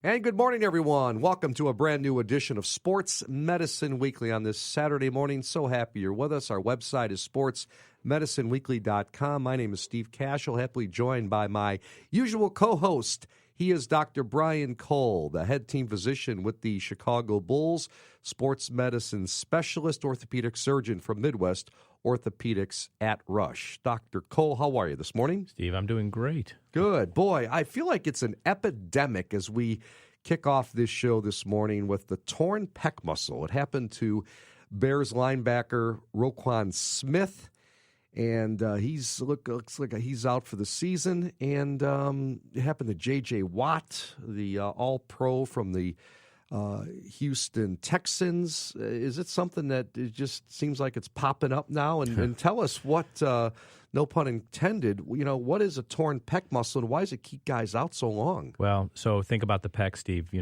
And good morning, everyone. Welcome to a brand new edition of Sports Medicine Weekly on this Saturday morning. So happy you're with us. Our website is sportsmedicineweekly.com. My name is Steve Cashel, happily joined by my usual co-host. He is Dr. Brian Cole, the head team physician with the Chicago Bulls, sports medicine specialist, orthopedic surgeon from Midwest Orthopedics at Rush. Dr. Cole, how are you this morning? Steve, I'm doing great. Good. Boy, I feel like it's an epidemic as we kick off this show this morning with the torn pec muscle. It happened to Bears linebacker Roquan Smith, and looks like he's out for the season. And it happened to J.J. Watt, the All-Pro from the Houston Texans. Is it something that it just seems like it's popping up now? And tell us what, no pun intended, what is a torn pec muscle and why does it keep guys out so long? Well, so think about the pec, Steve.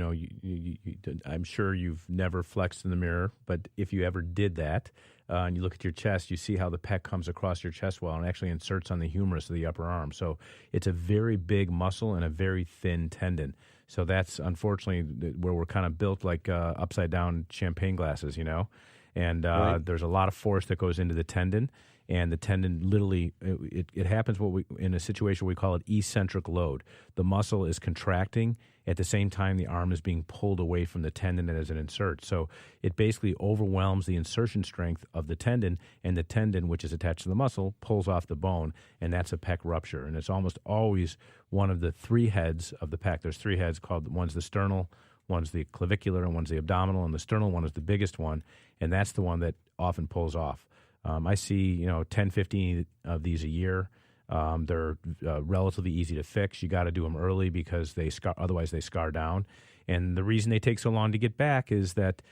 I'm sure you've never flexed in the mirror, but if you ever did that and you look at your chest, you see how the pec comes across your chest wall and actually inserts on the humerus of the upper arm. So it's a very big muscle and a very thin tendon. So that's unfortunately where we're kind of built like upside down champagne glasses, and right. There's a lot of force that goes into the tendon. And the tendon literally, it happens in a situation we call it eccentric load. The muscle is contracting at the same time the arm is being pulled away from the tendon as it inserts. So it basically overwhelms the insertion strength of the tendon, and the tendon, which is attached to the muscle, pulls off the bone, and that's a pec rupture. And it's almost always one of the three heads of the pec. There's three heads called, one's the sternal, one's the clavicular, and one's the abdominal, and the sternal one is the biggest one, and that's the one that often pulls off. I see, 10, 15 of these a year. They're relatively easy to fix. You got to do them early because otherwise they scar down. And the reason they take so long to get back is that,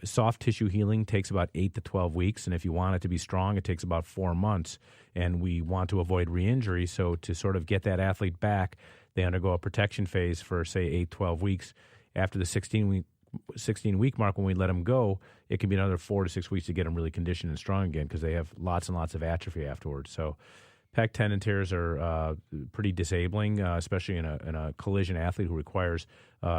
soft tissue healing takes about 8 to 12 weeks. And if you want it to be strong, it takes about 4 months. And we want to avoid re-injury. So to sort of get that athlete back, they undergo a protection phase for, say, 8, 12 weeks. After the 16-week mark, when we let them go, it can be another 4 to 6 weeks to get them really conditioned and strong again because they have lots and lots of atrophy afterwards. So pec tendon tears are pretty disabling, especially in a collision athlete who requires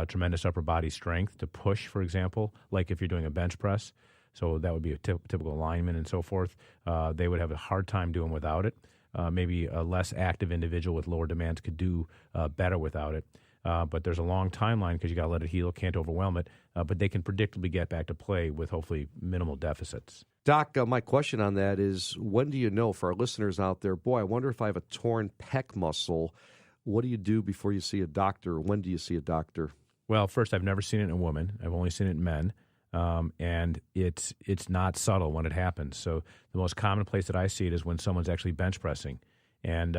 tremendous upper body strength to push, for example, like if you're doing a bench press. So that would be a typical lineman and so forth. They would have a hard time doing without it. Maybe a less active individual with lower demands could do better without it. But there's a long timeline because you got to let it heal, can't overwhelm it. But they can predictably get back to play with hopefully minimal deficits. Doc, my question on that is, when do you know, for our listeners out there, boy, I wonder if I have a torn pec muscle. What do you do before you see a doctor? When do you see a doctor? Well, first, I've never seen it in a woman. I've only seen it in men. And it's not subtle when it happens. So the most common place that I see it is when someone's actually bench pressing. And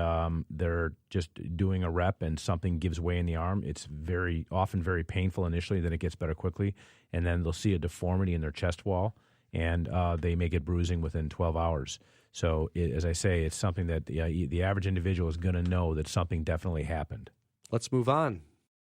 they're just doing a rep and something gives way in the arm. It's often very painful initially, then it gets better quickly. And then they'll see a deformity in their chest wall, and they may get bruising within 12 hours. So as I say, it's something that the average individual is going to know that something definitely happened. Let's move on.